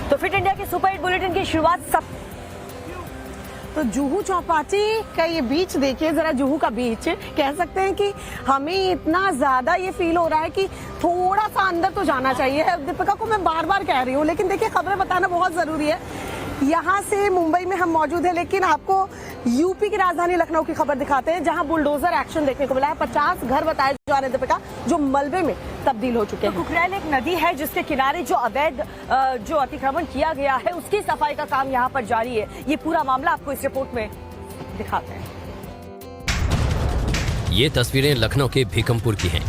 तो fit India के super hit bulletin की शुरुआत सब तो जुहू चौपाटी का ये बीच देखिए जरा, जुहू का बीच कह सकते हैं कि हमें इतना ज्यादा ये फील हो रहा है कि थोड़ा सा अंदर तो जाना चाहिए। दीपिका को मैं बार बार कह रही हूँ, लेकिन देखिए खबरें बताना बहुत जरूरी है। यहाँ से मुंबई में हम मौजूद हैं, लेकिन आपको यूपी की राजधानी लखनऊ की खबर दिखाते हैं, जहां बुलडोजर एक्शन देखने को मिला है। 50 घर बताए जा रहे हैं दीपिका, जो मलबे में तब्दील हो चुके हैं। कुकरेल एक नदी है जिसके किनारे जो अवैध जो अतिक्रमण किया गया है उसकी सफाई का काम यहाँ पर जारी है। ये पूरा मामला आपको इस रिपोर्ट में दिखाते हैं। ये तस्वीरें लखनऊ के भीकमपुर की हैं।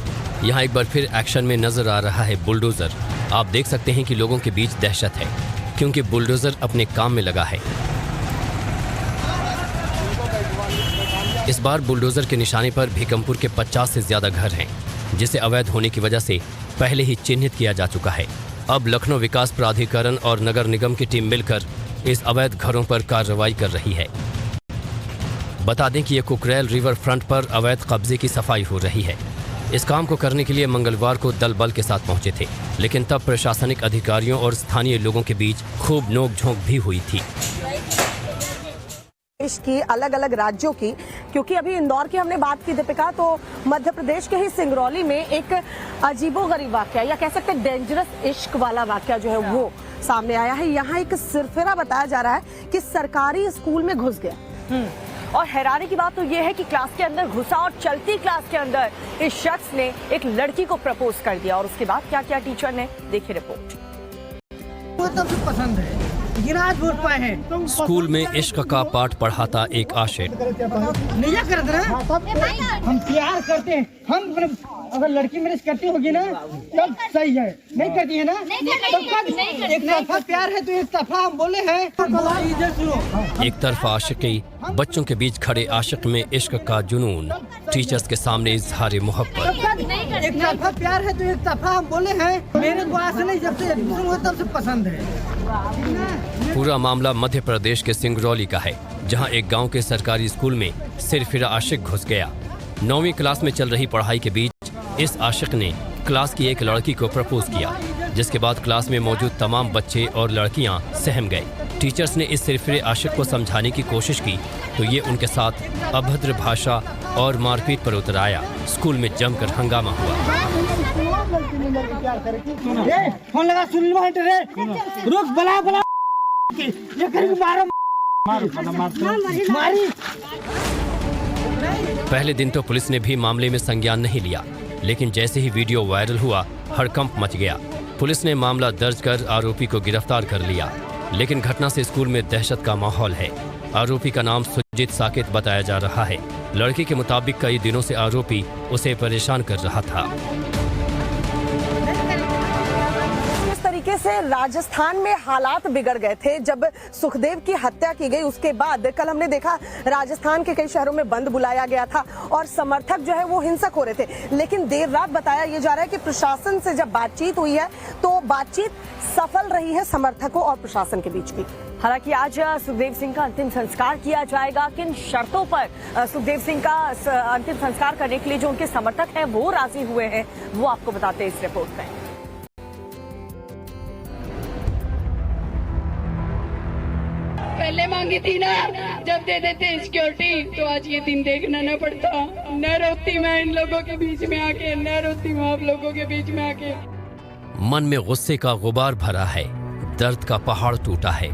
यहाँ एक बार फिर एक्शन में नजर आ रहा है बुलडोजर। आप देख सकते हैं कि लोगों के बीच दहशत है, क्योंकि बुलडोजर अपने काम में लगा है। इस बार बुलडोजर के निशाने पर भीकमपुर के 50 से ज्यादा घर हैं, जिसे अवैध होने की वजह से पहले ही चिन्हित किया जा चुका है। अब लखनऊ विकास प्राधिकरण और नगर निगम की टीम मिलकर इस अवैध घरों पर कार्रवाई कर रही है। बता दें कि ये कुकरेल रिवर फ्रंट पर अवैध कब्जे की सफाई हो रही है। इस काम को करने के लिए मंगलवार को दल बल के साथ पहुंचे थे, लेकिन तब प्रशासनिक अधिकारियों और स्थानीय लोगों के बीच खूब नोकझोंक भी हुई थी। देश की अलग अलग राज्यों की, क्योंकि अभी इंदौर की हमने बात की दीपिका, तो मध्य प्रदेश के ही सिंगरौली में एक अजीबोगरीब वाकया या कह सकते हैं डेंजरस इश्क वाला वाकया जो है वो सामने आया है। यहाँ एक सिरफिरा बताया जा रहा है कि सरकारी स्कूल में घुस गया। और हैरानी की बात तो ये है कि क्लास के अंदर घुसा और चलती क्लास के अंदर इस शख्स ने एक लड़की को प्रपोज कर दिया। और उसके बाद क्या किया टीचर ने, देखिए रिपोर्ट। वो तो पसंद है, गिरा बोल पाए हैं। स्कूल में इश्क का पाठ पढ़ाता एक आशिक। नहीं करते ना, हम प्यार करते हैं। हम अगर लड़की मेरे से करती होगी ना तब सही है, नहीं करती है ना तब एक तरफा प्यार है तो एक तरफा हम बोले हैं। एक तरफा आशिकी, बच्चों के बीच खड़े आशिक में इश्क का जुनून, टीचर्स के सामने इजहार मोहब्बत। एक तरफा प्यार है तो एक तरफा हम बोले हैं। मेरे को आज नहीं, जब से एडमिशन हुआ तब से पसंद है। पूरा मामला मध्य प्रदेश के सिंगरौली का है, जहां एक गांव के सरकारी स्कूल में सिरफिरा आशिक घुस गया। 9वीं क्लास में चल रही पढ़ाई के बीच इस आशिक ने क्लास की एक लड़की को प्रपोज किया, जिसके बाद क्लास में मौजूद तमाम बच्चे और लड़कियां सहम गए। टीचर्स ने इस सिरफिरे आशिक को समझाने की कोशिश की तो ये उनके साथ अभद्र भाषा और मारपीट पर उतर आया। स्कूल में जमकर हंगामा हुआ। फोन लगा, सुन लो, रुक, बला मारी। पहले दिन तो पुलिस ने भी मामले में संज्ञान नहीं लिया, लेकिन जैसे ही वीडियो वायरल हुआ हड़कंप मच गया। पुलिस ने मामला दर्ज कर आरोपी को गिरफ्तार कर लिया, लेकिन घटना से स्कूल में दहशत का माहौल है। आरोपी का नाम सुजीत साकेत बताया जा रहा है। लड़की के मुताबिक कई दिनों से आरोपी उसे परेशान कर रहा था। तरीके से राजस्थान में हालात बिगड़ गए थे जब सुखदेव की हत्या की गई। उसके बाद कल हमने देखा राजस्थान के कई शहरों में बंद बुलाया गया था और समर्थक जो है वो हिंसक हो रहे थे। लेकिन देर रात बताया ये जा रहा है कि प्रशासन से जब बातचीत हुई है तो बातचीत सफल रही है समर्थकों और प्रशासन के बीच की। हालांकि आज सुखदेव सिंह का अंतिम संस्कार किया जाएगा। किन शर्तों पर सुखदेव सिंह का अंतिम संस्कार करने के लिए जो उनके समर्थक हैं वो राजी हुए हैं, वो आपको बताते हैं इस रिपोर्ट में। पहले मांगी थी ना, जब दे देते सिक्योरिटी तो आज ये दिन देखना न पड़ता। न रोती मैं इन लोगों के बीच में आके, न रोती मैं आप लोगों के बीच में आके। मन में गुस्से का गुबार भरा है, दर्द का पहाड़ टूटा है।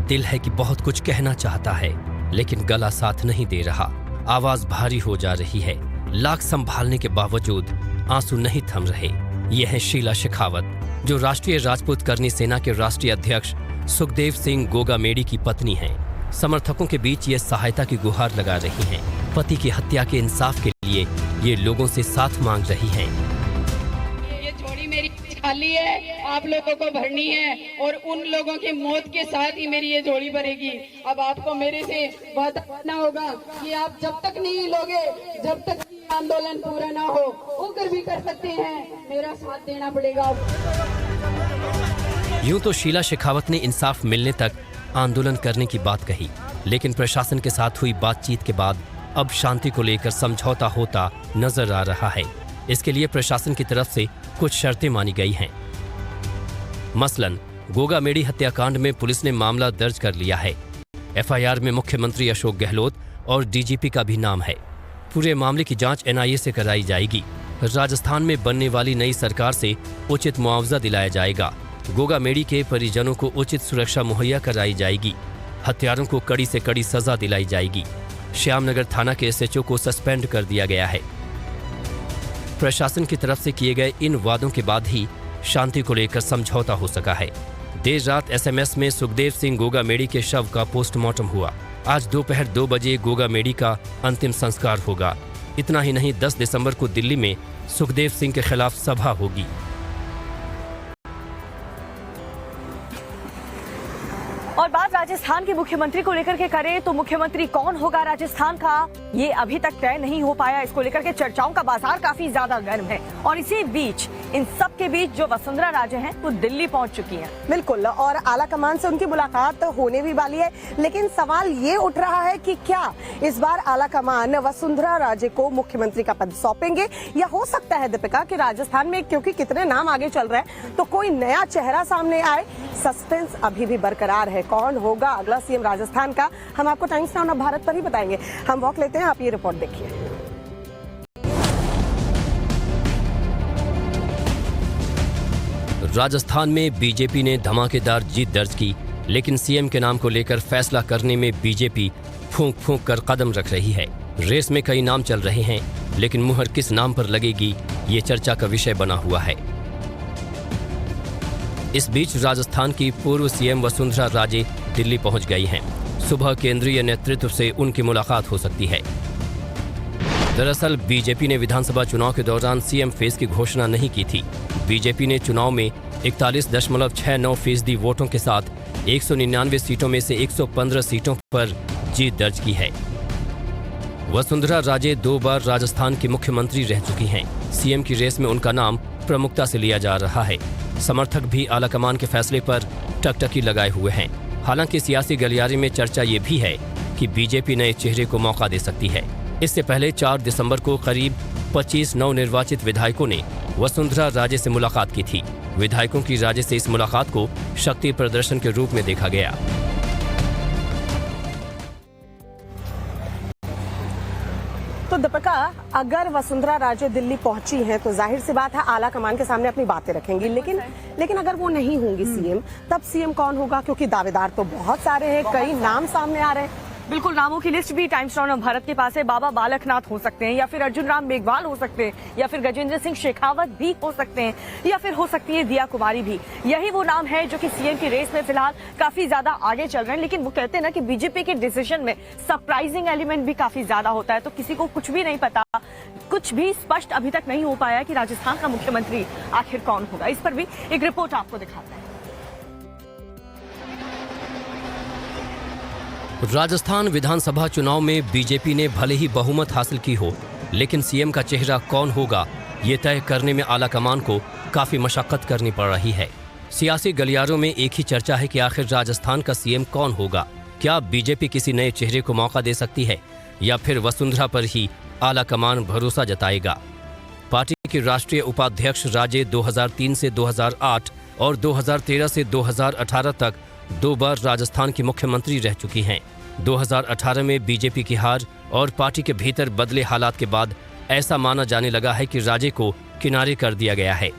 दिल है कि बहुत कुछ कहना चाहता है, लेकिन गला साथ नहीं दे रहा। आवाज भारी हो जा रही है। लाख संभालने के बावजूद आंसू नहीं थम रहे। ये है शीला शेखावत, जो राष्ट्रीय राजपूत करनी सेना के राष्ट्रीय अध्यक्ष सुखदेव सिंह गोगामेडी की पत्नी हैं। समर्थकों के बीच ये सहायता की गुहार लगा रही हैं। पति की हत्या के इंसाफ के लिए ये लोगों से साथ मांग रही हैं। ये झोली मेरी खाली है, आप लोगों को भरनी है और उन लोगों की मौत के साथ ही मेरी ये झोली भरेगी। अब आपको मेरे से वादा करना होगा कि आप जब तक नहीं लोगे, जब तक आंदोलन पूरा ना हो, उग्र भी कर सकते हैं, मेरा साथ देना पड़ेगा। यूं तो शीला शेखावत ने इंसाफ मिलने तक आंदोलन करने की बात कही, लेकिन प्रशासन के साथ हुई बातचीत के बाद अब शांति को लेकर समझौता होता नजर आ रहा है। इसके लिए प्रशासन की तरफ से कुछ शर्तें मानी गई हैं। मसलन गोगा मेडी हत्याकांड में पुलिस ने मामला दर्ज कर लिया है। एफआईआर में मुख्यमंत्री अशोक गहलोत और डीजीपी का भी नाम है। पूरे मामले की जांच एनआईए से कराई जाएगी। राजस्थान में बनने वाली नई सरकार से उचित मुआवजा दिलाया जाएगा। गोगा मेडी के परिजनों को उचित सुरक्षा मुहैया कराई जाएगी। हत्यारों को कड़ी से कड़ी सजा दिलाई जाएगी। श्यामनगर थाना के एसएचओ को सस्पेंड कर दिया गया है। प्रशासन की तरफ से किए गए इन वादों के बाद ही शांति को लेकर समझौता हो सका है। देर रात एसएमएस में सुखदेव सिंह गोगा मेडी के शव का पोस्टमार्टम हुआ। आज दोपहर 2 बजे गोगा मेडी का अंतिम संस्कार होगा। इतना ही नहीं, 10 दिसंबर को दिल्ली में सुखदेव सिंह के खिलाफ सभा होगी। और बात राजस्थान के मुख्यमंत्री को लेकर के करें तो मुख्यमंत्री कौन होगा राजस्थान का, ये अभी तक तय नहीं हो पाया। इसको लेकर के चर्चाओं का बाजार काफी ज्यादा गर्म है। और इसी बीच इन सब के बीच जो वसुंधरा राजे हैं वो दिल्ली पहुंच चुकी हैं। बिल्कुल, और आला कमान से उनकी मुलाकात होने भी वाली है। लेकिन सवाल ये उठ रहा है कि क्या इस बार आला कमान वसुंधरा राजे को मुख्यमंत्री का पद सौंपेंगे, या हो सकता है दीपिका कि राजस्थान में क्योंकि कितने नाम आगे चल रहे हैं तो कोई नया चेहरा सामने आए। सस्पेंस अभी भी बरकरार है। कौन होगा अगला सीएम राजस्थान का, हम आपको टाइम्स नाउ भारत पर ही बताएंगे। हम वॉक लेते हैं, आप ये रिपोर्ट देखिए। राजस्थान में बीजेपी ने धमाकेदार जीत दर्ज की, लेकिन सीएम के नाम को लेकर फैसला करने में बीजेपी फूंक फूंक कर कदम रख रही है। रेस में कई नाम चल रहे हैं, लेकिन मुहर किस नाम पर लगेगी ये चर्चा का विषय बना हुआ है। इस बीच राजस्थान की पूर्व सीएम वसुंधरा राजे दिल्ली पहुंच गई हैं। सुबह केंद्रीय नेतृत्व से उनकी मुलाकात हो सकती है। दरअसल बीजेपी ने विधानसभा चुनाव के दौरान सीएम फेस की घोषणा नहीं की थी। बीजेपी ने चुनाव में 41.69% वोटों के साथ 199 सीटों में से 115 सीटों पर जीत दर्ज की है। वसुंधरा राजे 2 बार राजस्थान की मुख्यमंत्री रह चुकी हैं। सीएम की रेस में उनका नाम प्रमुखता से लिया जा रहा है। समर्थक भी आलाकमान के फैसले पर टकटकी लगाए हुए हैं। हालांकि सियासी गलियारे में चर्चा ये भी है कि बीजेपी नए चेहरे को मौका दे सकती है। इससे पहले 4 दिसंबर को करीब 25 नवनिर्वाचित विधायकों ने वसुंधरा राजे से मुलाकात की थी। विधायकों की राजे से इस मुलाकात को शक्ति प्रदर्शन के रूप में देखा गया। तो दीपिका, अगर वसुंधरा राजे दिल्ली पहुंची हैं तो जाहिर सी बात है आला कमान के सामने अपनी बातें रखेंगी। लेकिन अगर वो नहीं होंगी सीएम, तब सीएम कौन होगा? क्योंकि दावेदार तो बहुत सारे हैं, कई नाम सामने आ रहे हैं। बिल्कुल, नामों की लिस्ट भी टाइम्स नाउ भारत के पास है। बाबा बालकनाथ हो सकते हैं, या फिर अर्जुन राम मेघवाल हो सकते हैं, या फिर गजेंद्र सिंह शेखावत भी हो सकते हैं, या फिर हो सकती है दिया कुमारी भी। यही वो नाम है जो कि सीएम की रेस में फिलहाल काफी ज्यादा आगे चल रहे हैं। लेकिन वो कहते हैं ना कि बीजेपी के डिसीजन में सरप्राइजिंग एलिमेंट भी काफी ज्यादा होता है, तो किसी को कुछ भी नहीं पता, कुछ भी स्पष्ट अभी तक नहीं हो पाया कि राजस्थान का मुख्यमंत्री आखिर कौन होगा। इस पर भी एक रिपोर्ट आपको दिखाता है। राजस्थान विधानसभा चुनाव में बीजेपी ने भले ही बहुमत हासिल की हो, लेकिन सीएम का चेहरा कौन होगा ये तय करने में आलाकमान को काफी मशक्कत करनी पड़ रही है। सियासी गलियारों में एक ही चर्चा है कि आखिर राजस्थान का सीएम कौन होगा। क्या बीजेपी किसी नए चेहरे को मौका दे सकती है, या फिर वसुंधरा पर ही आलाकमान भरोसा जताएगा? पार्टी के राष्ट्रीय उपाध्यक्ष राजे 2003 से 2008 और 2013 से 2018 तक 2 बार राजस्थान की मुख्यमंत्री रह चुकी हैं। 2018 में बीजेपी की हार और पार्टी के भीतर बदले हालात के बाद ऐसा माना जाने लगा है कि राजे को किनारे कर दिया गया है।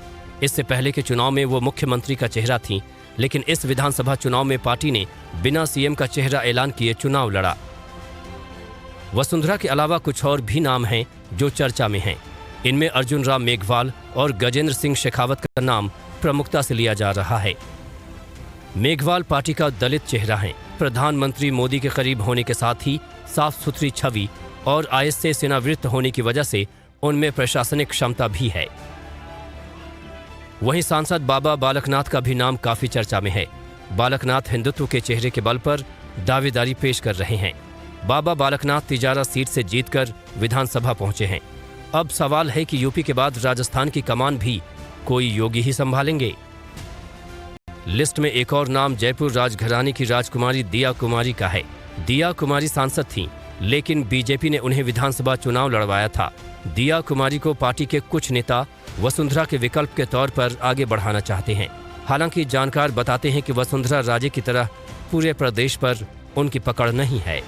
इससे पहले के चुनाव में वो मुख्यमंत्री का चेहरा थी, लेकिन इस विधानसभा चुनाव में पार्टी ने बिना सीएम का चेहरा ऐलान किए चुनाव लड़ा। वसुंधरा के अलावा कुछ और भी नाम हैं जो चर्चा में हैं। इनमें अर्जुन राम मेघवाल और गजेंद्र सिंह शेखावत का नाम प्रमुखता से लिया जा रहा है। मेघवाल पार्टी का दलित चेहरा है। प्रधानमंत्री मोदी के करीब होने के साथ ही साफ सुथरी छवि और आईएएस से सेवानिवृत्त होने की वजह से उनमें प्रशासनिक क्षमता भी है। वहीं सांसद बाबा बालकनाथ का भी नाम काफी चर्चा में है। बालकनाथ हिंदुत्व के चेहरे के बल पर दावेदारी पेश कर रहे हैं। बाबा बालकनाथ तिजारा सीट से जीतकर विधानसभा पहुंचे हैं। अब सवाल है कि यूपी के बाद राजस्थान की कमान भी कोई योगी ही संभालेंगे। लिस्ट में एक और नाम जयपुर राजघराने की राजकुमारी दिया कुमारी का है। दिया कुमारी सांसद थीं, लेकिन बीजेपी ने उन्हें विधानसभा चुनाव लड़वाया था। दिया कुमारी को पार्टी के कुछ नेता वसुंधरा के विकल्प के तौर पर आगे बढ़ाना चाहते हैं। हालांकि जानकार बताते हैं कि वसुंधरा राजे की तरह पूरे प्रदेश पर उनकी पकड़ नहीं है।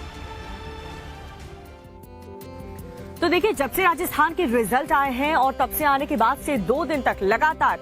तो देखिए, जब से राजस्थान के रिजल्ट आए हैं और तब से आने के बाद से 2 दिन तक लगातार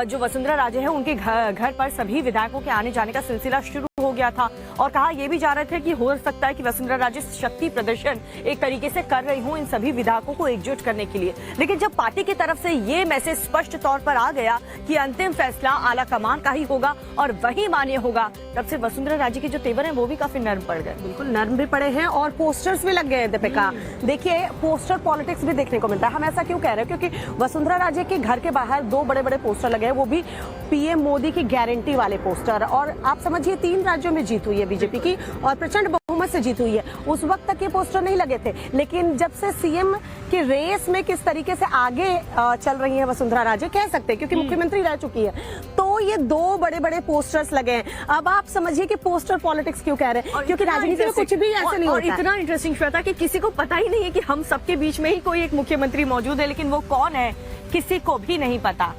जो वसुंधरा राजे हैं उनके घर पर सभी विधायकों के आने जाने का सिलसिला शुरू हो गया था और कहा यह भी जा रहे थे कि हो सकता है कि वसुंधरा राजे शक्ति प्रदर्शन एक तरीके से कर रही हूं इन सभी विधायकों को एकजुट करने के लिए। लेकिन जब पार्टी की तरफ से ये मैसेज स्पष्ट तौर पर आ गया कि अंतिम फैसला आला कमान का ही होगा और वही मान्य होगा, तब से वसुंधरा राजे के जो तेवर हैं वो भी काफी नर्म पड़ गए। बिल्कुल नर्म भी पड़े हैं और पोस्टर्स भी लग गए हैं दीपिका। देखिए, पोस्टर पॉलिटिक्स भी देखने को मिलता है। हम ऐसा क्यों कह रहे हैं? क्योंकि वसुंधरा राजे के घर के बाहर 2 बड़े-बड़े पोस्टर लगे हैं, वो भी पीएम मोदी की गारंटी वाले पोस्टर। और आप समझिए 3 राज्यों में जीत हुई है बीजेपी की और प्रचंड बहुमत से जीत हुई है। उस वक्त तक ये पोस्टर नहीं लगे थे, लेकिन जब से सीएम की रेस में किस तरीके से आगे चल रही है वसुंधरा राजे, कह सकते हैं क्योंकि मुख्यमंत्री रह चुकी है, तो ये 2 बड़े-बड़े पोस्टर्स लगे हैं। अब आप समझिए कि पोस्टर पॉलिटिक्स क्यों कह रहे हैं, क्योंकि राजनीति में कुछ भी ऐसे नहीं होता। इतना इंटरेस्टिंग श्वेता कि किसी को पता ही नहीं है कि हम सबके बीच में ही कोई एक मुख्यमंत्री मौजूद है, लेकिन वो कौन है किसी को भी नहीं पता।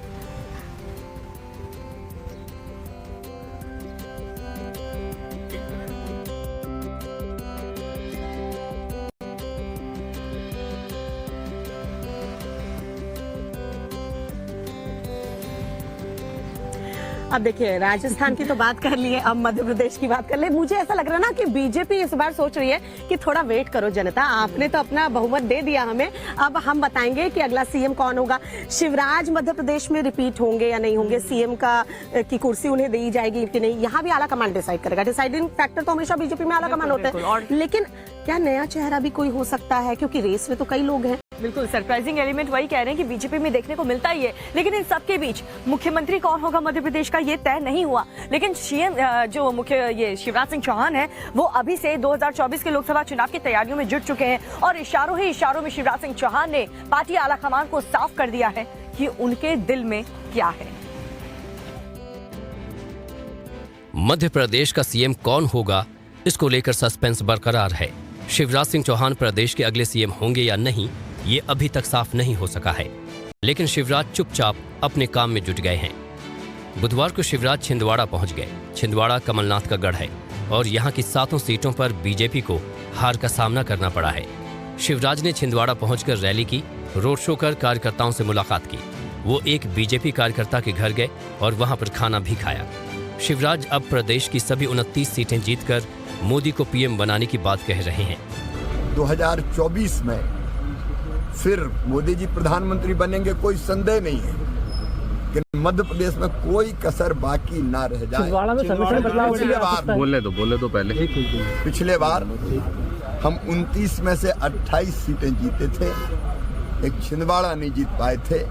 अब देखिए, राजस्थान की तो बात कर ली है, अब मध्य प्रदेश की बात कर ले। मुझे ऐसा लग रहा है ना कि बीजेपी इस बार सोच रही है कि थोड़ा वेट करो जनता, आपने तो अपना बहुमत दे दिया हमें, अब हम बताएंगे कि अगला सीएम कौन होगा। शिवराज मध्य प्रदेश में रिपीट होंगे या नहीं होंगे, सीएम की कुर्सी उन्हें दी जाएगी कि नहीं, यहाँ भी आला कमान डिसाइड करेगा। डिसाइडिंग फैक्टर तो हमेशा बीजेपी में आला कमान होते हैं, लेकिन क्या नया चेहरा भी कोई हो सकता है? क्योंकि रेस में तो कई लोग हैं। बिल्कुल सरप्राइजिंग एलिमेंट वही कह रहे हैं कि बीजेपी में देखने को मिलता ही है, लेकिन इन सबके बीच मुख्यमंत्री कौन होगा मध्य प्रदेश का ये तय नहीं हुआ। लेकिन सीएम जो ये शिवराज सिंह चौहान है वो अभी से 2024 के लोकसभा चुनाव की तैयारियों में जुट चुके हैं और इशारों ही इशारों में शिवराज सिंह चौहान ने पार्टी आलाकमान को साफ कर दिया है कि उनके दिल में क्या है। मध्य प्रदेश का सीएम कौन होगा, इसको लेकर सस्पेंस बरकरार है। शिवराज सिंह चौहान प्रदेश के अगले सीएम होंगे या नहीं, ये अभी तक साफ नहीं हो सका है, लेकिन शिवराज चुपचाप अपने काम में जुट गए हैं। बुधवार को शिवराज छिंदवाड़ा पहुंच गए। छिंदवाड़ा कमलनाथ का गढ़ है और यहाँ की 7 सीटों पर बीजेपी को हार का सामना करना पड़ा है। शिवराज ने छिंदवाड़ा पहुंचकर रैली की, रोड शो कर कार्यकर्ताओं से मुलाकात की। वो एक बीजेपी कार्यकर्ता के घर गए और वहां पर खाना भी खाया। शिवराज अब प्रदेश की सभी 29 सीटें जीतकर मोदी को पीएम बनाने की बात कह रहे हैं। 2024 में फिर मोदी जी प्रधानमंत्री बनेंगे, कोई संदेह नहीं है, कि मध्य प्रदेश में कोई कसर बाकी ना रह जाए। बोले दो पहले। पिछले बार हम 29 में से 28 सीटें जीते थे, एक छिंदवाड़ा नहीं जीत पाए थे।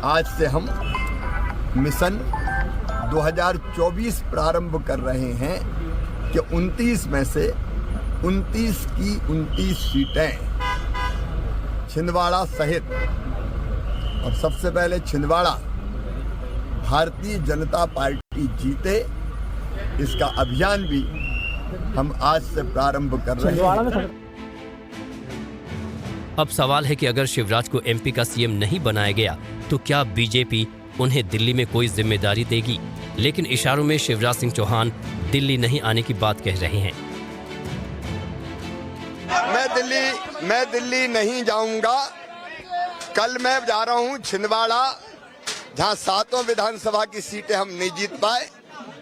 आज से हम मिशन 2024 प्रारंभ कर रहे हैं कि 29 में से 29 की 29 सीटें छिंदवाड़ा सहित, और सबसे पहले छिंदवाड़ा भारतीय जनता पार्टी जीते, इसका अभियान भी हम आज से प्रारंभ कर रहे हैं। अब सवाल है कि अगर शिवराज को एमपी का सीएम नहीं बनाया गया तो क्या बीजेपी उन्हें दिल्ली में कोई जिम्मेदारी देगी? लेकिन इशारों में शिवराज सिंह चौहान दिल्ली नहीं आने की बात कह रहे हैं। मैं दिल्ली नहीं जाऊंगा। कल मैं जा रहा हूं छिंदवाड़ा, जहां 7 विधानसभा की सीटें हम नहीं जीत पाए।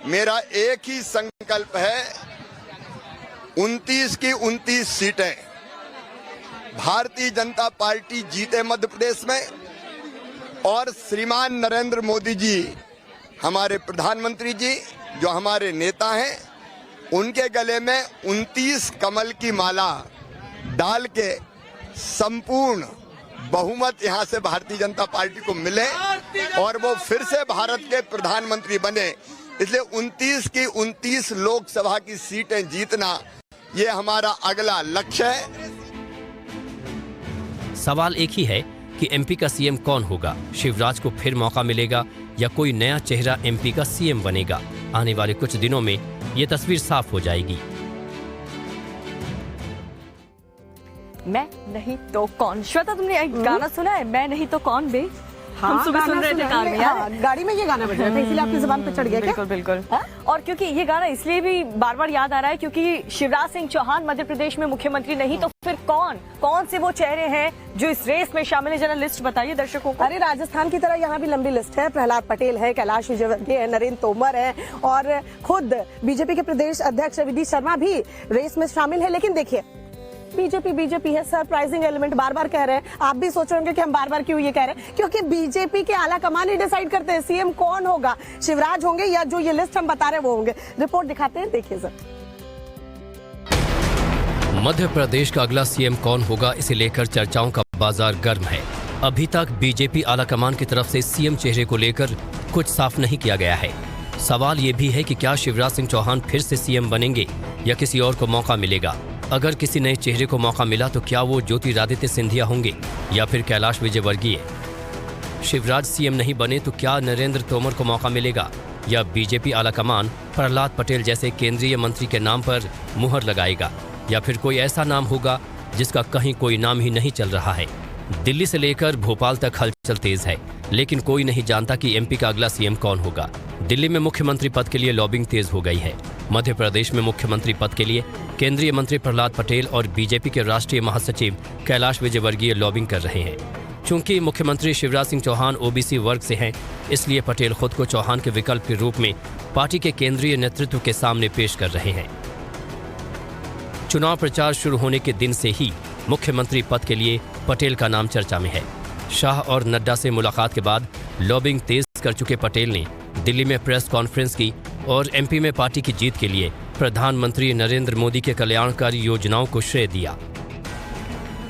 मेरा एक ही संकल्प है, 29 की 29 सीटें भारतीय जनता पार्टी जीते मध्य प्रदेश में, और श्रीमान नरेंद्र मोदी जी, हमारे प्रधानमंत्री जी, जो हमारे नेता हैं, उनके गले में 29 कमल की माला डाल के संपूर्ण बहुमत यहां से भारतीय जनता पार्टी को मिले और वो फिर से भारत के प्रधानमंत्री बने। इसलिए 29 की 29 लोकसभा की सीटें जीतना ये हमारा अगला लक्ष्य है। सवाल एक ही है कि एमपी का सीएम कौन होगा? शिवराज को फिर मौका मिलेगा या कोई नया चेहरा एमपी का सीएम बनेगा? आने वाले कुछ दिनों में ये तस्वीर साफ हो जाएगी। मैं नहीं तो कौन? श्वेता, तुमने एक गाना सुना है, मैं नहीं तो कौन बे? हम सुबह सुन रहे थे कार में यार। गाड़ी में ये गाना बज रहा था, इसीलिए आपकी जुबान पे चढ़ गया क्या? बिल्कुल बिल्कुल। और क्योंकि ये गाना इसलिए भी बार बार याद आ रहा है क्योंकि शिवराज सिंह चौहान मध्य प्रदेश में मुख्यमंत्री नहीं तो फिर कौन से वो चेहरे हैं जो इस रेस में शामिल है? जरा लिस्ट बताइए दर्शकों को। अरे राजस्थान की तरह यहाँ भी लंबी लिस्ट है। प्रहलाद पटेल है, कैलाश विजयवर्गीय है, नरेंद्र तोमर है और खुद बीजेपी के प्रदेश अध्यक्ष विधि शर्मा भी रेस में शामिल है। लेकिन देखिए बीजेपी है, सरप्राइजिंग एलिमेंट बार बार कह रहे हैं। आप भी सोच रहे होंगे कि हम बार बार क्यों ये कह रहे हैं, क्योंकि बीजेपी के आला कमान ही डिसाइड करते हैं सीएम कौन होगा, शिवराज होंगे या जो ये लिस्ट हम बता रहे हैं वो होंगे। रिपोर्ट दिखाते हैं, देखिए सर। मध्य प्रदेश का अगला सीएम कौन होगा, इसे लेकर चर्चाओं का बाजार गर्म है। अभी तक बीजेपी आलाकमान की तरफ से सीएम चेहरे को लेकर कुछ साफ नहीं किया गया है। सवाल ये भी है कि क्या शिवराज सिंह चौहान फिर से सीएम बनेंगे या किसी और को मौका मिलेगा। अगर किसी नए चेहरे को मौका मिला तो क्या वो ज्योतिरादित्य सिंधिया होंगे या फिर कैलाश विजयवर्गीय। शिवराज सीएम नहीं बने तो क्या नरेंद्र तोमर को मौका मिलेगा या बीजेपी आलाकमान प्रहलाद पटेल जैसे केंद्रीय मंत्री के नाम पर मुहर लगाएगा या फिर कोई ऐसा नाम होगा जिसका कहीं कोई नाम ही नहीं चल रहा है। दिल्ली से लेकर भोपाल तक हलचल तेज है, लेकिन कोई नहीं जानता कि एमपी का अगला सीएम कौन होगा। दिल्ली में मुख्यमंत्री पद के लिए लॉबिंग तेज हो गई है। मध्य प्रदेश में मुख्यमंत्री पद के लिए केंद्रीय मंत्री प्रहलाद पटेल और बीजेपी के राष्ट्रीय महासचिव कैलाश विजयवर्गीय लॉबिंग कर रहे हैं। चूंकि मुख्यमंत्री शिवराज सिंह चौहान ओबीसी वर्ग से हैं, इसलिए पटेल खुद को चौहान के विकल्प के रूप में पार्टी के केंद्रीय नेतृत्व के सामने पेश कर रहे हैं। चुनाव प्रचार शुरू होने के दिन से ही मुख्यमंत्री पद के लिए पटेल का नाम चर्चा में है। शाह और नड्डा से मुलाकात के बाद लॉबिंग तेज कर चुके पटेल ने दिल्ली में प्रेस कॉन्फ्रेंस की और एमपी में पार्टी की जीत के लिए प्रधानमंत्री नरेंद्र मोदी के कल्याणकारी योजनाओं को श्रेय दिया।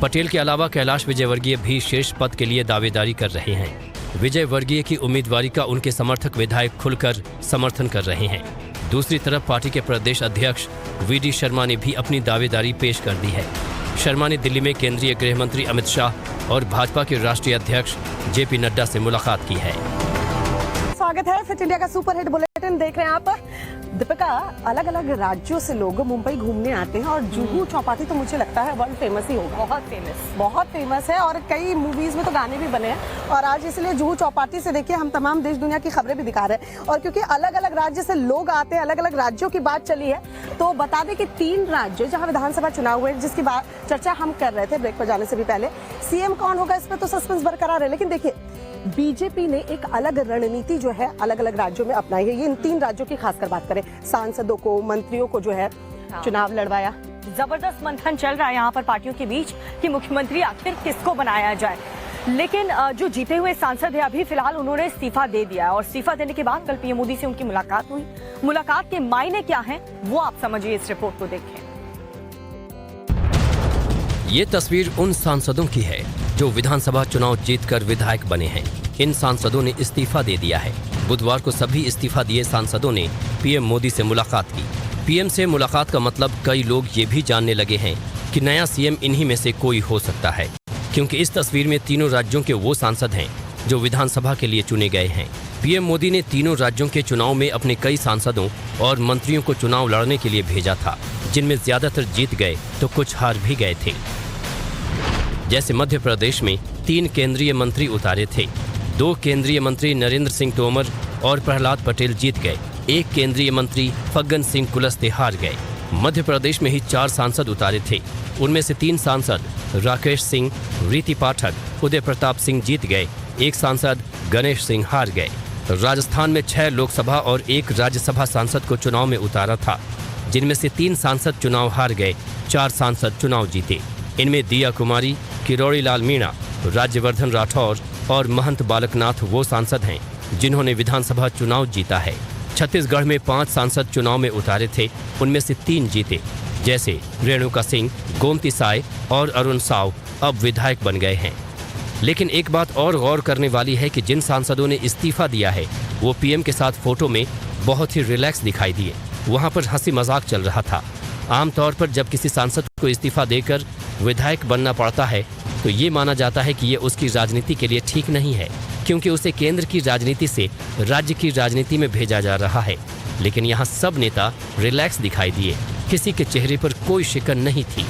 पटेल के अलावा कैलाश विजयवर्गीय भी शीर्ष पद के लिए दावेदारी कर रहे हैं। विजयवर्गीय की उम्मीदवारी का उनके समर्थक विधायक खुलकर समर्थन कर रहे हैं। दूसरी तरफ पार्टी के प्रदेश अध्यक्ष वीडी शर्मा ने भी अपनी दावेदारी पेश कर दी है। शर्मा ने दिल्ली में केंद्रीय गृह मंत्री अमित शाह और भाजपा के राष्ट्रीय अध्यक्ष जेपी नड्डा से मुलाकात की है। स्वागत है फिट इंडिया का सुपर हिट बुलेटिन देख रहे हैं आप। दीपिका, अलग अलग राज्यों से लोग मुंबई घूमने आते हैं और जुहू चौपाटी तो मुझे लगता है वर्ल्ड फेमस ही होगा। बहुत फेमस है और कई मूवीज में तो गाने भी बने हैं। और आज इसलिए जुहू चौपाटी से देखिए हम तमाम देश दुनिया की खबरें भी दिखा रहे हैं। और क्योंकि अलग अलग राज्य से लोग आते हैं, अलग अलग राज्यों की बात चली है, तो बता दें कि 3 राज्य जहाँ विधानसभा चुनाव हुए जिसकी बात चर्चा हम कर रहे थे ब्रेक पर जाने से भी पहले, सीएम कौन होगा इस पर तो सस्पेंस बरकरार है। लेकिन देखिए बीजेपी ने एक अलग रणनीति जो है अलग अलग राज्यों में अपनाई है। ये इन 3 राज्यों की खासकर बात करें, सांसदों को, मंत्रियों को जो है चुनाव लड़वाया। जबरदस्त मंथन चल रहा है यहाँ पर पार्टियों के बीच कि मुख्यमंत्री आखिर किसको बनाया जाए। लेकिन जो जीते हुए सांसद है अभी फिलहाल उन्होंने इस्तीफा दे दिया है और इस्तीफा देने के बाद कल पीएम मोदी से उनकी मुलाकात हुई। मुलाकात के मायने क्या हैं वो आप समझिए, इस रिपोर्ट को देखें। ये तस्वीर उन सांसदों की है जो विधानसभा चुनाव जीतकर विधायक बने हैं। इन सांसदों ने इस्तीफा दे दिया है। बुधवार को सभी इस्तीफा दिए सांसदों ने पीएम मोदी से मुलाकात की। पीएम से मुलाकात का मतलब कई लोग ये भी जानने लगे हैं कि नया सीएम इन्हीं में से कोई हो सकता है, क्योंकि इस तस्वीर में तीनों राज्यों के वो सांसद हैं जो विधानसभा के लिए चुने गए हैं। पीएम मोदी ने तीनों राज्यों के चुनाव में अपने कई सांसदों और मंत्रियों को चुनाव लड़ने के लिए भेजा था, जिनमें ज्यादातर जीत गए तो कुछ हार भी गए थे। जैसे मध्य प्रदेश में 3 केंद्रीय मंत्री उतारे थे। 2 केंद्रीय मंत्री नरेंद्र सिंह तोमर और प्रहलाद पटेल जीत गए। 1 केंद्रीय मंत्री फग्गन सिंह कुलस्ते हार गए। मध्य प्रदेश में ही 4 सांसद उतारे थे। उनमें से 3 सांसद राकेश सिंह, रीति पाठक, उदय प्रताप सिंह जीत गए। 1 सांसद गणेश सिंह हार गए। राजस्थान में 6 लोकसभा और 1 राज्यसभा सांसद को चुनाव में उतारा था, जिनमें से 3 सांसद चुनाव हार गए, 4 सांसद चुनाव जीते। इनमें दिया कुमारी, किरोड़ी लाल मीणा, राज्यवर्धन राठौर और महंत बालकनाथ वो सांसद हैं जिन्होंने विधानसभा चुनाव जीता है। छत्तीसगढ़ में 5 सांसद चुनाव में उतारे थे, उनमें से 3 जीते, जैसे रेणुका सिंह, गोमती साय और अरुण साव अब विधायक बन गए हैं। लेकिन एक बात और गौर करने वाली है कि जिन सांसदों ने इस्तीफा दिया है वो पीएम के साथ फोटो में बहुत ही रिलैक्स दिखाई दिए। वहाँ पर हंसी मजाक चल रहा था। आमतौर पर जब किसी सांसद को इस्तीफा देकर विधायक बनना पड़ता है तो ये माना जाता है कि ये उसकी राजनीति के लिए ठीक नहीं है, क्योंकि उसे केंद्र की राजनीति से राज्य की राजनीति में भेजा जा रहा है। लेकिन यहाँ सब नेता रिलैक्स दिखाई दिए, किसी के चेहरे पर कोई शिकन नहीं थी।